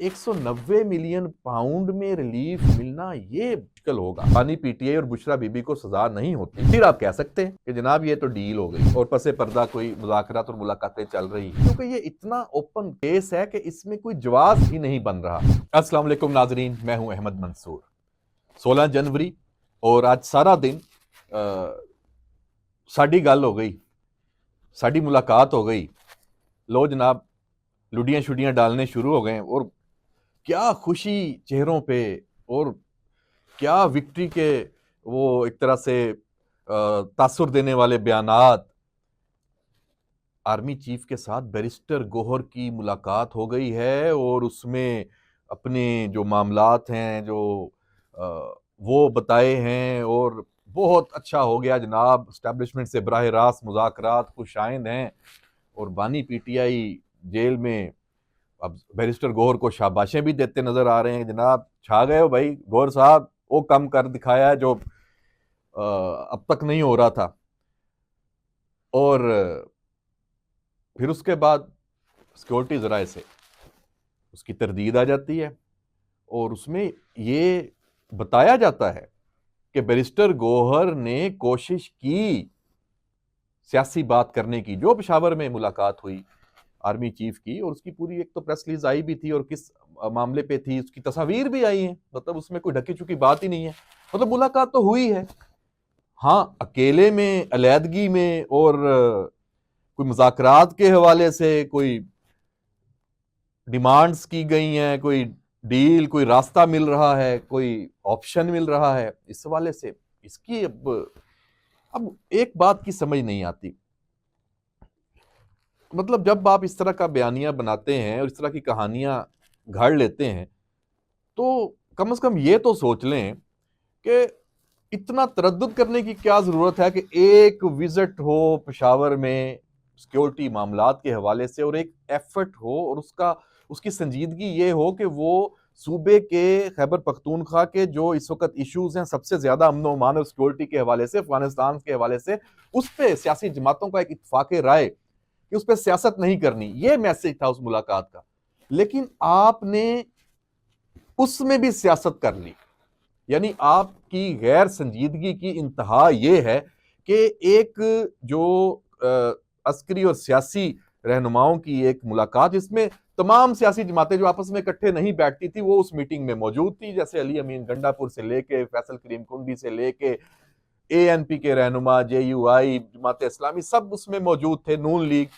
190 million pound में relief मिलना ये मुश्किल होगा। बानी पीटीआई और बुशरा बीबी को सजा नहीं होती, फिर आप कह सकते हैं कि जनाब ये तो डील हो गई और पसे पर्दा कोई मुज़ाकरात और मुलाकातें चल रही हैं, क्योंकि ये इतना ओपन केस है कि इसमें कोई जवाब ही नहीं बन रहा। अस्सलाम वालेकुम नाजरीन, मैं हूं अहमद मंसूर। 16 जनवरी और आज सारा दिन साड़ी गल हो गई, साड़ी मुलाकात हो गई। लो जनाब, लुडियां शुडियां डालने शुरू हो गए और क्या खुशी चेहरों पे, और क्या विक्ट्री के वो एक तरह से तासुर देने वाले बयानात। आर्मी चीफ के साथ बैरिस्टर गोहर की मुलाकात हो गई है और उसमें अपने जो मामलात हैं जो वो बताए हैं और बहुत अच्छा हो गया जनाब। एस्टेब्लिशमेंट से बराह रास्त मुज़ाकरात खुशाइंद हैं और बानी पीटीआई जेल में अब बैरिस्टर गौहर को शाबाशें भी देते नजर आ रहे हैं। जनाब छा गए हो भाई गौहर साहब, वो कम कर दिखाया है जो अब तक नहीं हो रहा था। और फिर उसके बाद सिक्योरिटी जराए से उसकी तरदीद आ जाती है और उसमें ये बताया जाता है कि बैरिस्टर गौहर ने कोशिश की सियासी बात करने की, जो पेशावर में मुलाकात हुई आर्मी चीफ की, और उसकी पूरी एक तो प्रेस रिलीज आई भी थी और किस मामले पे थी उसकी तस्वीर भी आई है। मतलब उसमें कोई ढकी चुकी बात ही नहीं है। मतलब मुलाकात तो हुई है, हाँ, अकेले में, अलैदगी में, और कोई मुज़ाकरात के हवाले से कोई डिमांड्स की गई हैं, कोई डील, कोई रास्ता मिल रहा है, कोई ऑप्शन मिल रहा है। इस हवाले से इसकी अब एक बात की समझ नहीं आती। मतलब जब आप इस तरह का बयानिया बनाते हैं और इस तरह की कहानियां घड़ लेते हैं तो कम से कम ये तो सोच लें कि इतना तरद्दुद करने की क्या जरूरत है कि एक विजिट हो पेशावर में सिक्योरिटी मामलात के हवाले से और एक एफर्ट हो और उसकी संजीदगी ये हो कि वो सूबे के खैबर पख्तूनख्वा के जो इस वक्त इश्यूज हैं सबसे ज्यादा अमन व अमान और सिक्योरिटी के हवाले से, अफगानिस्तान के हवाले से, उस पर सियासी जमातों का एक इत्तफाक राय कि उस पर सियासत नहीं करनी, ये मैसेज था उस मुलाकात का। लेकिन आपने उसमें भी सियासत कर ली। यानी आपकी गैर संजीदगी की इंतहा ये है कि एक जो अस्करी और सियासी रहनुमाओं की एक मुलाकात, जिसमें तमाम सियासी जमातें जो आपस में इकट्ठे नहीं बैठती थी वो उस मीटिंग में मौजूद थी, जैसे अली अमीन गंडापुर से लेके फैसल करीम कुंडी से लेके एएनपी के रहनुमा, जेयूआई, जमात इस्लामी, सब उसमें मौजूद थे, नून लीग,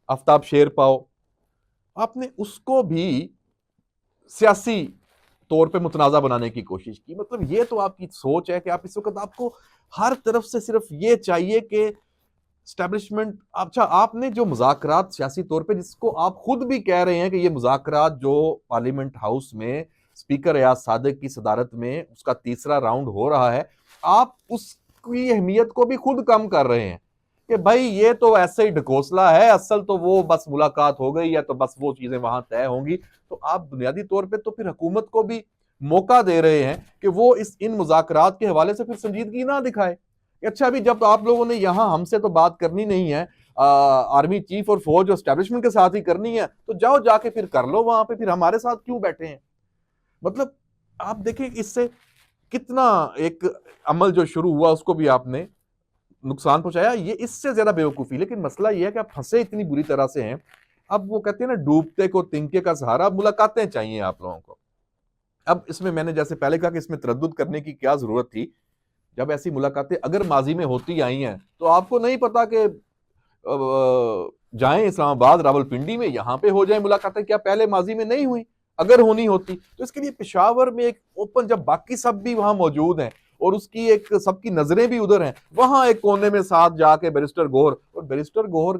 आफ्ताब शेरपाओ। आपने उसको भी सियासी तौर पे मुतनाज़ा बनाने की कोशिश की। मतलब ये तो आपकी सोच है कि आप इस वक्त, आपको हर तरफ से सिर्फ ये चाहिए कि स्टैब्लिशमेंट। अच्छा, आपने जो मुज़ाकरात सियासी तौर पे, जिसको आप खुद भी कह रहे हैं कि ये मुज़ाकरात जो पार्लियामेंट हाउस में स्पीकर एयाज सादिक की सदारत में उसका तीसरा राउंड हो रहा है, आप उसकी अहमियत को भी खुद कम कर रहे हैं कि भाई ये तो ऐसे ही ढकोसला है, असल तो वो बस मुलाकात हो गई है तो बस वो चीजें वहां तय होंगी। तो आप बुनियादी तौर पे तो फिर हुकूमत को भी मौका दे रहे हैं कि वो इन मुज़ाकरात के हवाले से फिर संजीदगी ना दिखाए। अच्छा, अभी जब आप लोगों ने यहां हमसे तो बात करनी नहीं है, आर्मी चीफ और फौज एस्टेब्लिशमेंट के साथ ही करनी है, तो जाओ जाके फिर कर लो वहां पे, फिर हमारे साथ क्यों बैठे हैं। मतलब आप देखें इससे कितना एक अमल जो शुरू हुआ उसको भी आपने नुकसान पहुंचाया। ये इससे ज्यादा बेवकूफी। लेकिन मसला ये है कि आप फंसे इतनी बुरी तरह से हैं। अब वो कहते हैं ना, डूबते को तिनके का सहारा। मुलाकातें चाहिए आप लोगों को। अब इसमें मैंने जैसे पहले कहा कि इसमें तरद्दुद करने की क्या जरूरत थी। जब ऐसी मुलाकातें अगर माजी में होती आई हैं तो आपको नहीं पता कि जाएं इस्लामाबाद, रावलपिंडी में, यहां पे हो जाए मुलाकातें, क्या पहले माजी में नहीं हुई? अगर होनी होती तो इसके लिए पेशावर में एक ओपन, जब बाकी सब भी वहां मौजूद हैं और उसकी एक सबकी नजरें भी उधर हैं, वहां एक कोने में साथ जाके बैरिस्टर गौहर, और बैरिस्टर गौहर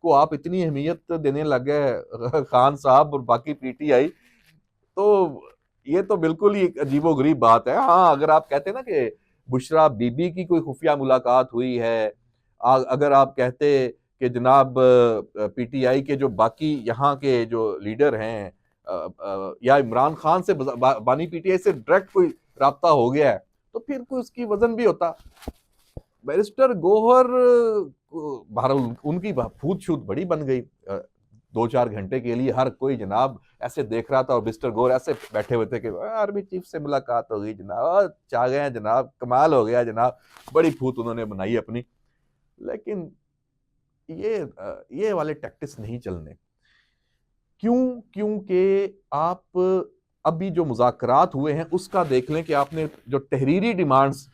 को आप इतनी अहमियत देने लग गए खान साहब और बाकी पीटीआई, तो ये तो बिल्कुल ही अजीबो गरीब बात है। हाँ, अगर आप कहते हैं ना कि बुशरा बीबी की कोई खुफिया मुलाकात हुई है, अगर आप कहते कि जनाब पीटीआई के जो बाकी यहाँ के जो लीडर हैं, या इमरान खान से बानी पीटीआई से डायरेक्ट कोई राब्ता हो गया है, तो फिर कोई उसकी वजन भी होता। बैरिस्टर गौहर बहरहाल उनकी फूट शूट बड़ी बन गई। 2-4 घंटे के लिए हर कोई जनाब ऐसे देख रहा था और मिस्टर गौर ऐसे बैठे हुए थे कि आर्मी चीफ से मुलाकात हो गई जनाब, चाह गए हैं जनाब, कमाल हो गया जनाब, बड़ी फूट उन्होंने बनाई अपनी। लेकिन ये वाले टैक्टिक्स नहीं चलने। क्यों? क्योंकि आप अभी जो मुज़ाकरात हुए हैं उसका देख लें कि आपने जो तहरीरी डिमांड्स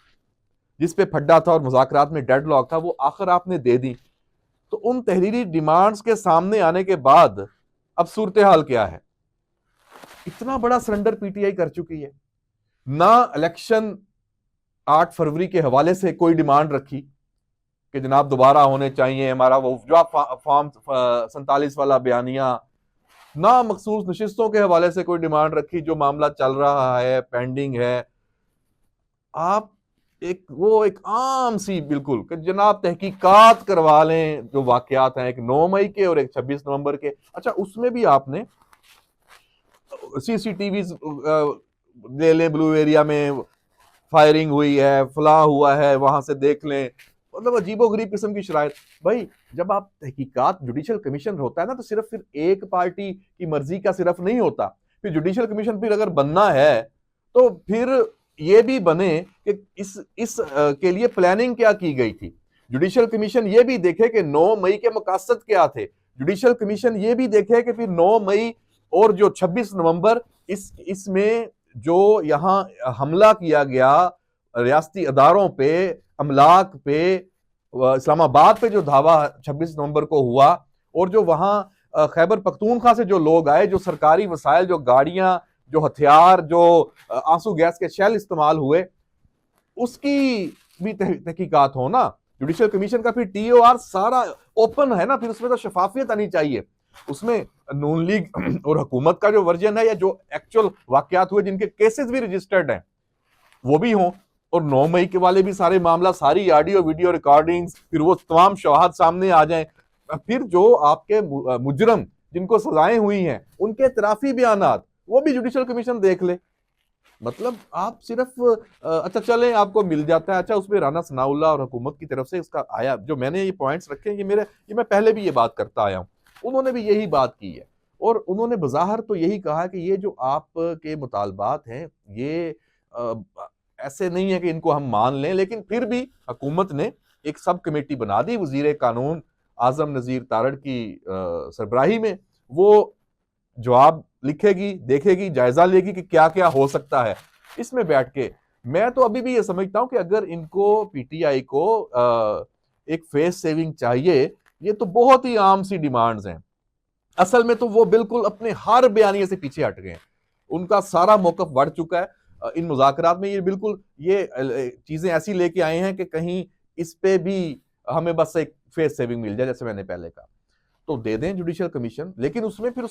जिस पे फड्डा था और मुज़ाकरात में डेडलॉक था वो आखिर आपने दे दी। तो उन तहरीरी डिमांड्स के सामने आने के बाद अब सूरत हाल क्या है? इतना बड़ा सरेंडर पीटीआई कर चुकी है। ना इलेक्शन 8 फरवरी के हवाले से कोई डिमांड रखी कि जनाब दोबारा होने चाहिए हमारा वो जो फॉर्म 47 वाला बयानिया, ना मखसूस नशिस्तों के हवाले से कोई डिमांड रखी जो मामला चल रहा है, पेंडिंग है। आप एक आम सी बिल्कुल कि जनाब तहकीकात करवा लें जो वाकयात हैं, एक 9 मई के और एक 26 नवंबर के। अच्छा, उसमें भी आपने सीसीटीवी ले लें, ब्लू एरिया में फायरिंग हुई है, फलाह हुआ है, वहां से देख लें। मतलब अजीबोगरीब किस्म की शरायत। भाई जब आप तहकीकात जुडिशल कमीशन होता है ना, तो सिर्फ फिर एक पार्टी की मर्जी का सिर्फ नहीं होता। फिर जुडिशल कमीशन फिर अगर बनना है तो फिर ये भी बने कि इस के लिए प्लानिंग क्या की गई थी। जुडिशल कमीशन ये भी देखे कि 9 मई के मकासद क्या थे। जुडिशल कमीशन ये भी देखे कि फिर 9 मई और जो 26 नवंबर इसमें जो यहां हमला किया गया रियासती अदारों पे, अमलाक पे, इस्लामाबाद पे जो धावा 26 नवंबर को हुआ, और जो वहां खैबर पख्तूनख्वा से जो लोग आए, जो सरकारी वसाइल, जो गाड़ियां, जो हथियार, जो आंसू गैस के शेल इस्तेमाल हुए, उसकी भी तहकीकात हो ना। जुडिशल कमीशन का फिर टीओआर सारा ओपन है ना, फिर उसमें तो शफाफियत आनी चाहिए। उसमें नून लीग और हुकूमत का जो वर्जन है या जो एक्चुअल वाकयात हुए जिनके केसेस भी रजिस्टर्ड हैं वो भी हों, और 9 मई के वाले भी सारे मामला, सारी ऑडियो वीडियो रिकॉर्डिंग्स, फिर वो तमाम शवाहद सामने आ जाएं। फिर जो आपके मुजरम जिनको सजाएं हुई हैं उनके इतराफी बयानात वो भी जुडिशल कमीशन देख ले। मतलब आप सिर्फ अच्छा चलें आपको मिल जाता है। अच्छा, उसमें राना सनाउल्लाह और हुकूमत की तरफ से इसका आया, जो मैंने ये पॉइंट्स रखे हैं, ये मैं पहले भी ये बात करता आया हूं, उन्होंने भी यही बात की है। और उन्होंने बज़ाहिर तो यही कहा कि ये जो आपके मुतालबात हैं ये ऐसे नहीं है कि इनको हम मान लें, लेकिन फिर भी हुकूमत ने एक सब कमेटी बना दी वजीर कानून आजम नजीर तारड़ की सरबराही में। वो जवाब लिखेगी, देखेगी, जायजा लेगी कि क्या क्या हो सकता है इसमें बैठ के। मैं तो अभी भी ये समझता हूं कि अगर इनको पीटीआई को एक फेस सेविंग चाहिए, ये तो बहुत ही आम सी डिमांड्स हैं। असल में तो वो बिल्कुल अपने हर बयानिए से पीछे हट गए हैं। उनका सारा मौकफ बढ़ चुका है इन मुज़ाकरात में। ये बिल्कुल ये चीजें ऐसी लेके आए हैं कि कहीं इस पे भी हमें बस एक फेस सेविंग मिल जाए, जैसे मैंने पहले कहा। तो दे दें जुडिशल कमीशन, लेकिन उसमें फिर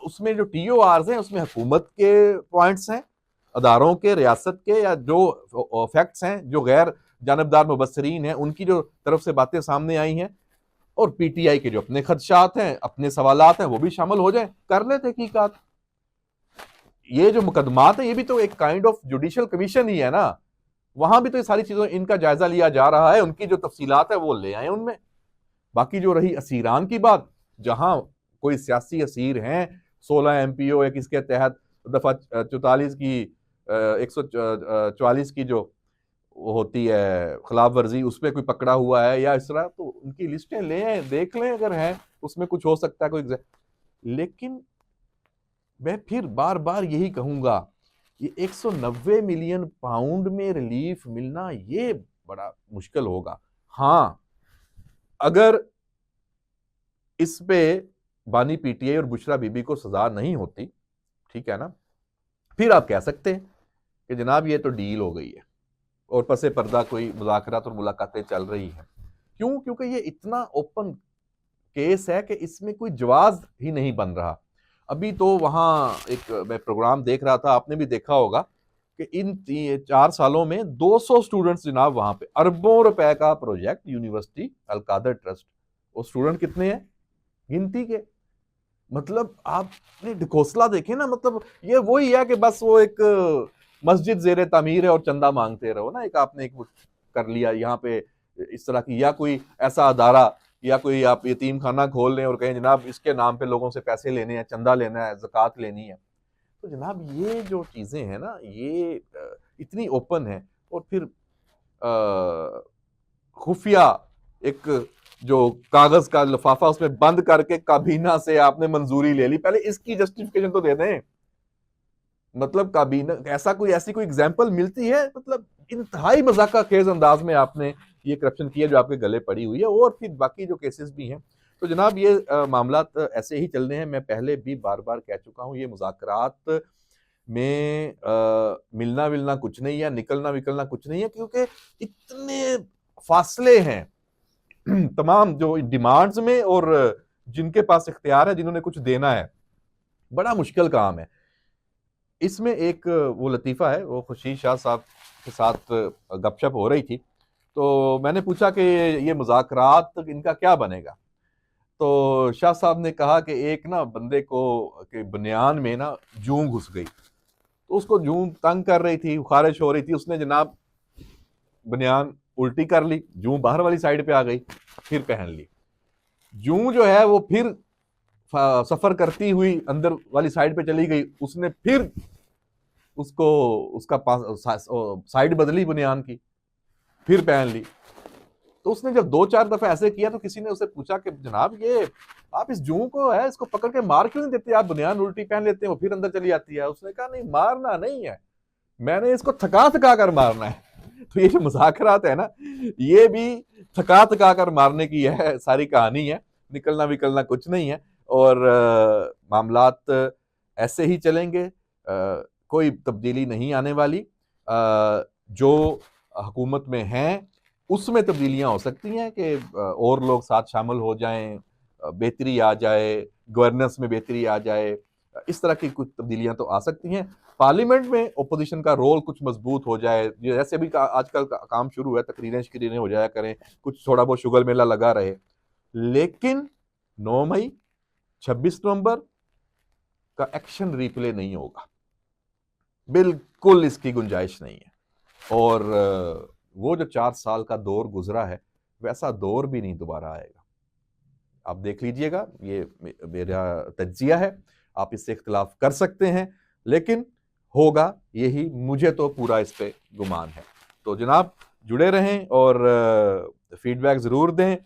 उसमें जो टीओआरस हैं उसमें हुकूमत के पॉइंट्स हैं, अदारों के, रियासत के, या जो फैक्ट्स हैं, जो गैर जानबदार मुबस्सरीन हैं उनकी जो तरफ से बातें सामने आई हैं, और पीटीआई के जो अपने खदशात हैं, अपने सवालात हैं, वो भी शामिल हो जाए, कर ले तहकीकात। ये जो मुकदमात है ये भी तो एक काइंड ऑफ जुडिशल कमीशन ही है ना। वहां भी तो ये सारी चीजों इनका जायजा लिया जा रहा है, उनकी जो तफसीलात है वो ले आए उनमें। बाकी जो रही असीरान की बात, जहां कोई सियासी असीर हैं 16 एमपीओ या किसके तहत दफा 44 की 144 की जो होती है खिलाफ वर्जी, उस पर कोई पकड़ा हुआ है या इस तरह, तो उनकी लिस्टें ले आए, देख लें अगर हैं उसमें कुछ हो सकता है कोई। लेकिन मैं फिर बार बार यही कहूंगा, ये 190 मिलियन पाउंड में रिलीफ मिलना ये बड़ा मुश्किल होगा। हाँ, अगर इस पे बानी पीटीआई और बुशरा बीबी को सजा नहीं होती, ठीक है ना, फिर आप कह सकते हैं कि जनाब ये तो डील हो गई है और पसे पर्दा कोई मुज़ाकरात और मुलाकातें चल रही हैं। क्यों? क्योंकि ये इतना ओपन केस है कि इसमें कोई जवाब ही नहीं बन रहा। अभी तो वहां एक मैं प्रोग्राम देख रहा था, आपने भी देखा होगा कि इन 4 सालों में 200 स्टूडेंट्स जनाब वहां पे, अरबों रुपए का प्रोजेक्ट, यूनिवर्सिटी अलकादर ट्रस्ट, वो स्टूडेंट कितने हैं गिनती के। मतलब आपने ढकोसला देखे ना, मतलब ये वही है कि बस वो एक मस्जिद जेर तामीर है और चंदा मांगते रहो ना। एक आपने एक कर लिया यहाँ पे इस तरह की, या कोई ऐसा अदारा या कोई आप यतीम खाना खोल लें और कहें जनाब इसके नाम पे लोगों से पैसे लेने हैं, चंदा लेना है, ज़कात लेनी है। तो जनाब ये जो चीज़ें हैं ना, ये इतनी ओपन है, और फिर खुफिया एक जो कागज़ का लिफाफा उसमें बंद करके काबीना से आपने मंजूरी ले ली, पहले इसकी जस्टिफिकेशन तो दे दें। मतलब काबीना ऐसा कोई ऐसी कोई एग्जाम्पल मिलती है? मतलब इंतहाई मजाका खेज अंदाज में आपने ये करप्शन किया जो आपके गले पड़ी हुई है, और फिर बाकी जो केसेस भी हैं। तो जनाब ये मामला ऐसे ही चलने हैं। मैं पहले भी बार बार कह चुका हूँ, ये मुज़ाकरात में मिलना विलना कुछ नहीं है, निकलना विकलना कुछ नहीं है, क्योंकि इतने फासले हैं तमाम जो डिमांड्स में और जिनके पास इख्तियार है, जिन्होंने कुछ देना है। बड़ा मुश्किल काम है। इसमें एक वो लतीफ़ा है, वो खुर्शीद शाह साहब के साथ गपशप हो रही थी, तो मैंने पूछा कि ये मुज़ाकरात इनका क्या बनेगा? तो शाह साहब ने कहा कि एक ना बंदे को के बनियान में ना जूं घुस गई, तो उसको जूं तंग कर रही थी, खारिश हो रही थी, उसने जनाब बनियान उल्टी कर ली, जूं बाहर वाली साइड पे आ गई, फिर पहन ली। जूं जो है वो फिर सफर करती हुई अंदर वाली साइड पे चली गई, उसने फिर उसको उसका साइड बदली बनियान की, फिर पहन ली। तो उसने जब 2-4 दफे ऐसे किया तो किसी ने उसे पूछा कि जनाब ये आप इस जूं को है इसको पकड़ के मार क्यों नहीं देते, आप बनियान उल्टी पहन लेते हैं वो फिर अंदर चली आती है। उसने कहा नहीं, मारना नहीं है, मैंने इसको थका थका कर मारना है। तो ये जो मुज़ाकरात है ना, ये भी थका थका कर मारने की है सारी कहानी है, निकलना विकलना कुछ नहीं है। और मामलात ऐसे ही चलेंगे, कोई तब्दीली नहीं आने वाली। जो हुकूमत में हैं उसमें तब्दीलियां हो सकती हैं कि और लोग साथ शामिल हो जाएं, बेहतरी आ जाए, गवर्नेंस में बेहतरी आ जाए, इस तरह की कुछ तब्दीलियां तो आ सकती हैं। पार्लियामेंट में ओपोजिशन का रोल कुछ मजबूत हो जाए, जैसे अभी आजकल का काम शुरू है, तकरीरें शकीरें हो जाया करें, कुछ थोड़ा बहुत शुगर मेला लगा रहे। लेकिन 9 मई 26 नवंबर का एक्शन रिप्ले नहीं होगा, बिल्कुल इसकी गुंजाइश नहीं है। और वो जो 4 साल का दौर गुजरा है, वैसा दौर भी नहीं दोबारा आएगा। आप देख लीजिएगा, ये मेरा तज्जिया है, आप इससे इख्तिलाफ कर सकते हैं, लेकिन होगा यही, मुझे तो पूरा इस पे गुमान है। तो जनाब जुड़े रहें और फीडबैक ज़रूर दें,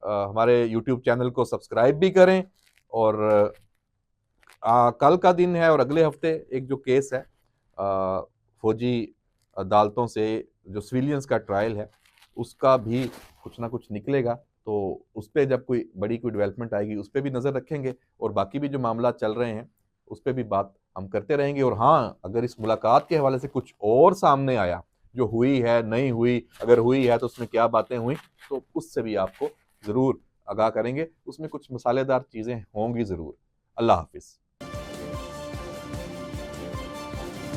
हमारे यूट्यूब चैनल को सब्सक्राइब भी करें। और कल का दिन है और अगले हफ्ते एक जो केस है फौजी अदालतों से, जो सिविलियंस का ट्रायल है, उसका भी कुछ ना कुछ निकलेगा। तो उस पर जब कोई बड़ी कोई डेवलपमेंट आएगी उस पर भी नज़र रखेंगे, और बाकी भी जो मामला चल रहे हैं उस पर भी बात हम करते रहेंगे। और हाँ, अगर इस मुलाकात के हवाले से कुछ और सामने आया, जो हुई है नहीं हुई, अगर हुई है तो उसमें क्या बातें हुई, तो उससे भी आपको ज़रूर आगाह करेंगे। उसमें कुछ मसालेदार चीज़ें होंगी ज़रूर। अल्लाह हाफिज़।